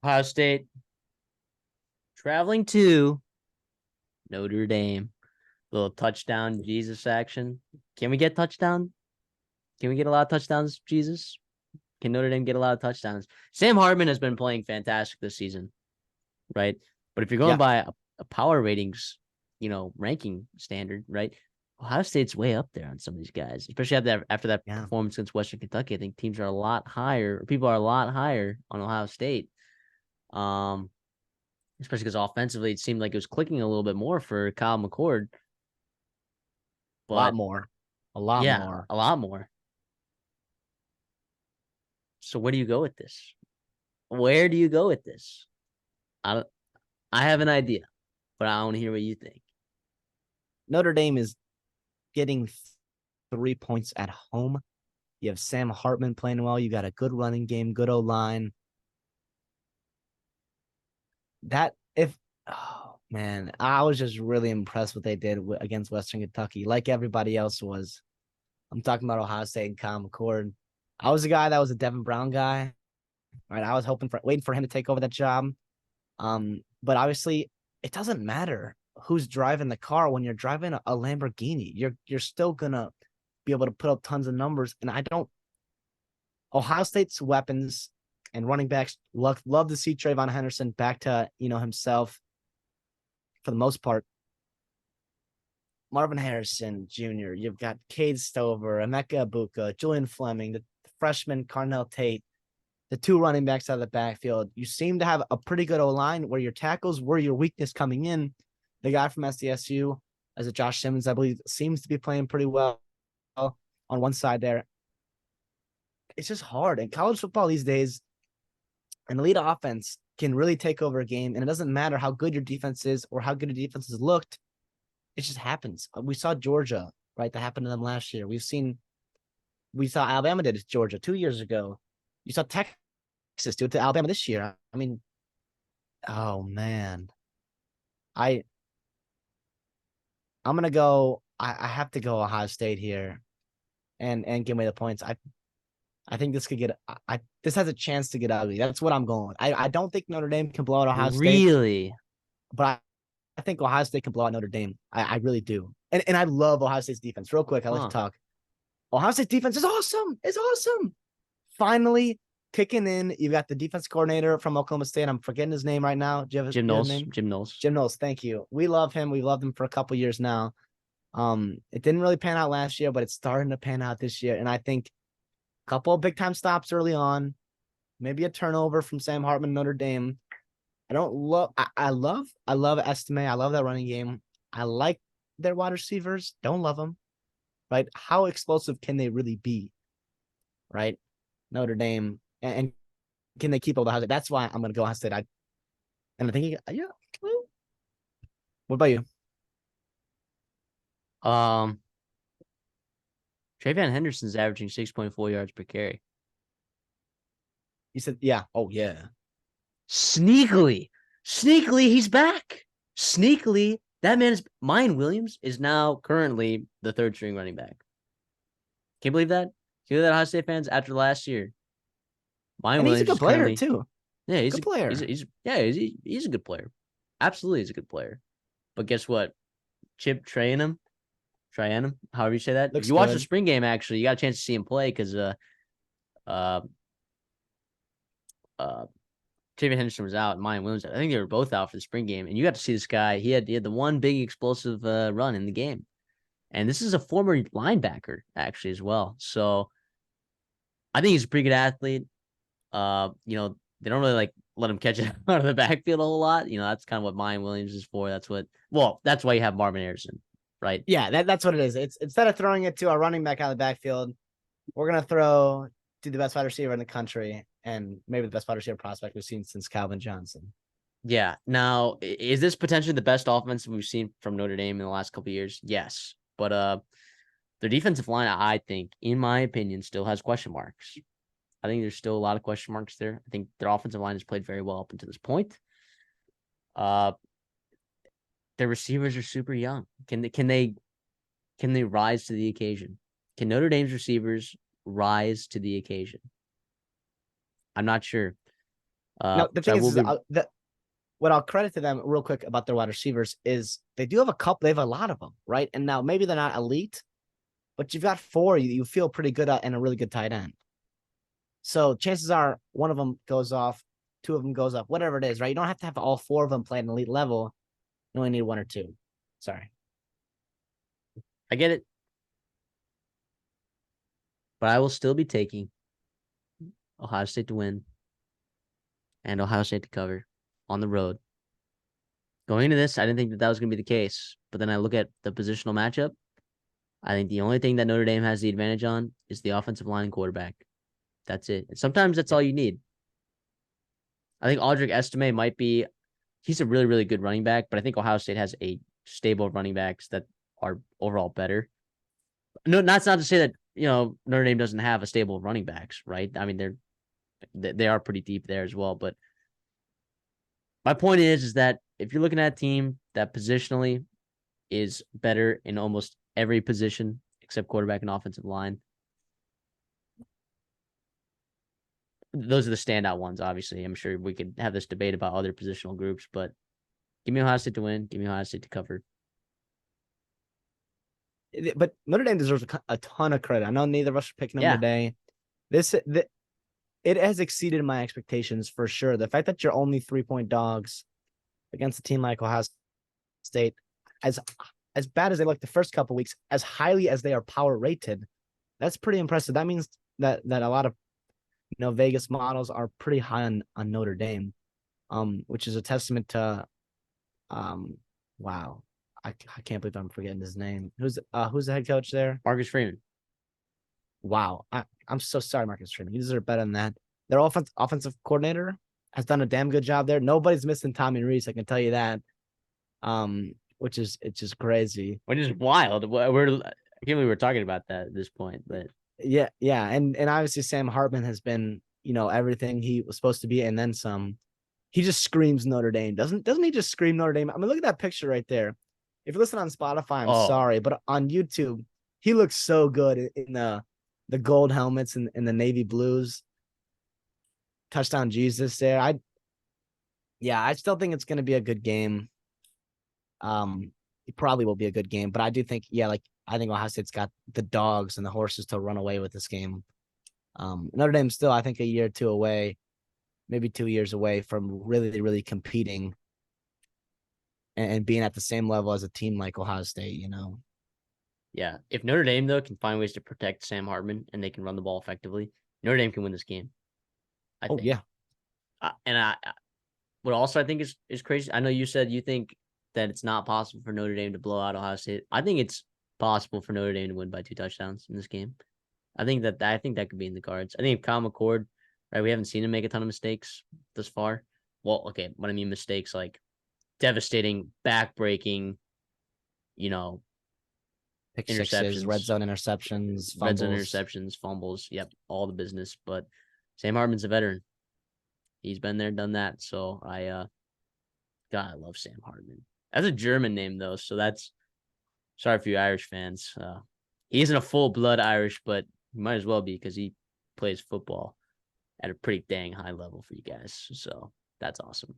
Ohio State traveling to Notre Dame. Little touchdown Jesus action. Can we get touchdown? Can we get a lot of touchdowns, Jesus? Can Notre Dame get a lot of touchdowns? Sam Hartman has been playing fantastic this season, right? But if you're going Yeah, by a power ratings, ranking standard, right? Ohio State's way up there on some of these guys, especially after that yeah. performance against Western Kentucky. I think teams are a lot higher. People are a lot higher on Ohio State. Um, Especially because offensively it seemed like it was clicking a little bit more for Kyle McCord. A lot But more. A lot yeah, more. a lot more. So where do you go with this? Where do you go with this? I don't, I have an idea, but I want to hear what you think. Notre Dame is getting 3 points at home. You have Sam Hartman playing well. You got a good running game, good O line. That if oh man, I was just really impressed what they did against Western Kentucky, like everybody else was. I'm talking about Ohio State and Kyle McCord. I was a guy that was a Devin Brown guy, right? I was waiting for him to take over that job. But obviously, it doesn't matter who's driving the car when you're driving a Lamborghini. You're still gonna be able to put up tons of numbers. And I don't. Ohio State's weapons and running backs love to see Trayvon Henderson back to himself for the most part. Marvin Harrison Jr. You've got Cade Stover, Emeka Ibuka, Julian Fleming, the freshman Carnell Tate, the two running backs out of the backfield. You seem to have a pretty good O line where your tackles were your weakness coming in. The guy from SDSU, as a Josh Simmons, I believe, seems to be playing pretty well on one side there. It's just hard. And college football these days, an elite offense can really take over a game. And it doesn't matter how good your defense is or how good your defense has looked. It just happens. We saw Georgia, right? That happened to them last year. We saw Alabama did it to Georgia 2 years ago. You saw Texas do it to Alabama this year. I mean, oh man. I I'm gonna go. I have to go Ohio State here and give me the points. I think this could get this has a chance to get ugly. That's what I'm going. I don't think Notre Dame can blow out Ohio State, Really? but I think Ohio State can blow out Notre Dame. I really do. And I love Ohio State's defense. Real quick, I like to Huh. talk. Ohio State defense is awesome. It's awesome. Finally kicking in. You got the defense coordinator from Oklahoma State. I'm forgetting his name right now. Jim Do you have a Knowles. name? Jim Knowles. Jim Knowles. Thank you. We love him. We've loved him for a couple years now. It didn't really pan out last year, but it's starting to pan out this year. And I think a couple of big time stops early on, maybe a turnover from Sam Hartman, Notre Dame. I don't love. I love Estime. I love that running game. I like their wide receivers. Don't love them. Right? How explosive can they really be? Right? Notre Dame and can they keep up the house? That's why I'm gonna go Ohio State. And I think yeah. What about you? Um, Trayvon Henderson's averaging 6.4 yards per carry. You said yeah. Oh yeah. Sneakily, he's back. Sneakily, that man is Mayan Williams is now currently the third string running back. Can you believe that? Can you believe that, Ohio State fans? After last year, Mayan And he's a Williams good is player currently too. yeah Good player. he's a good player. Absolutely, he's a good player. But guess what? Chip Trayanum, however you say that. If Looks you watch the good. spring game, actually, you got a chance to see him play because uh uh Taven Henderson was out and Mayan Williams. I think they were both out for the spring game, and you got to see this guy. He had the one big explosive run in the game, and this is a former linebacker actually as well. So I think he's a pretty good athlete. They don't really like let him catch it out of the backfield a whole lot. That's kind of what Mayan Williams is for. That's why you have Marvin Harrison, right? Yeah, that's what it is. It's instead of throwing it to a running back out of the backfield, we're gonna throw to the best wide receiver in the country and maybe the best wide receiver prospect we've seen since Calvin Johnson. Yeah. Now, is this potentially the best offense we've seen from Notre Dame in the last couple of years? Yes, but their defensive line, I think, in my opinion, still has question marks. I think there's still a lot of question marks there. I think their offensive line has played very well up until this point. Uh, their receivers are super young. Can they rise to the occasion? Can Notre Dame's receivers rise to the occasion? I'm not sure. No, the So thing I will is be. what I'll credit to them real quick about their wide receivers is they do have a couple. They have a lot of them, right? And now maybe they're not elite, but you've got four you feel pretty good at and a really good tight end. So chances are one of them goes off, two of them goes up, whatever it is, right? You don't have to have all four of them play at an elite level. You only need one or two. Sorry. I get it, but I will still be taking Ohio State to win and Ohio State to cover on the road. Going into this, I didn't think that was going to be the case. But then I look at the positional matchup. I think the only thing that Notre Dame has the advantage on is the offensive line and quarterback. That's it. And sometimes that's all you need. I think Audric Estime might be, he's a really, really good running back, but I think Ohio State has a stable running backs that are overall better. No, that's not to say that, Notre Dame doesn't have a stable running backs, right? I mean, they are pretty deep there as well. But my point is that if you're looking at a team that positionally is better in almost every position except quarterback and offensive line, those are the standout ones, obviously. I'm sure we could have this debate about other positional groups, but give me Ohio State to win. Give me Ohio State to cover. But Notre Dame deserves a ton of credit. I know neither of us are picking them today. It has exceeded my expectations for sure. The fact that you're only 3-point dogs against a team like Ohio State, as bad as they look the first couple weeks, as highly as they are power rated, that's pretty impressive. That means that a lot of Vegas models are pretty high on Notre Dame, which is a testament to wow. I can't believe I'm forgetting his name. Who's the head coach there? Marcus Freeman. Wow. I'm so sorry, Marcus Freeman. You deserve better than that. Their offensive coordinator has done a damn good job there. Nobody's missing Tommy Reese, I can tell you that. It's just crazy. Which is wild. I can't believe we're talking about that at this point, but yeah. And obviously Sam Hartman has been, everything he was supposed to be and then some. He just screams Notre Dame. Doesn't he just scream Notre Dame? I mean, look at that picture right there. If you listen on Spotify, I'm sorry, but on YouTube, he looks so good in the gold helmets and the navy blues. Touchdown Jesus there. I still think it's going to be a good game. It probably will be a good game, but I do think, I think Ohio State's got the dogs and the horses to run away with this game. Notre Dame's still, I think, a year or two away, maybe 2 years away from really, really competing and being at the same level as a team like Ohio State, Yeah. If Notre Dame, though, can find ways to protect Sam Hartman and they can run the ball effectively, Notre Dame can win this game. I think. Yeah. What also I think is crazy, I know you said you think that it's not possible for Notre Dame to blow out Ohio State. I think it's possible for Notre Dame to win by 2 touchdowns in this game. I think that could be in the cards. I think if Kyle McCord, right, we haven't seen him make a ton of mistakes thus far. Well, okay, what I mean mistakes like devastating, back-breaking, pick sixes, red zone interceptions, fumbles. Yep, all the business. But Sam Hartman's a veteran. He's been there, done that. So I love Sam Hartman. That's a German name though, so that's sorry for you Irish fans. He isn't a full-blood Irish, but he might as well be because he plays football at a pretty dang high level for you guys. So that's awesome.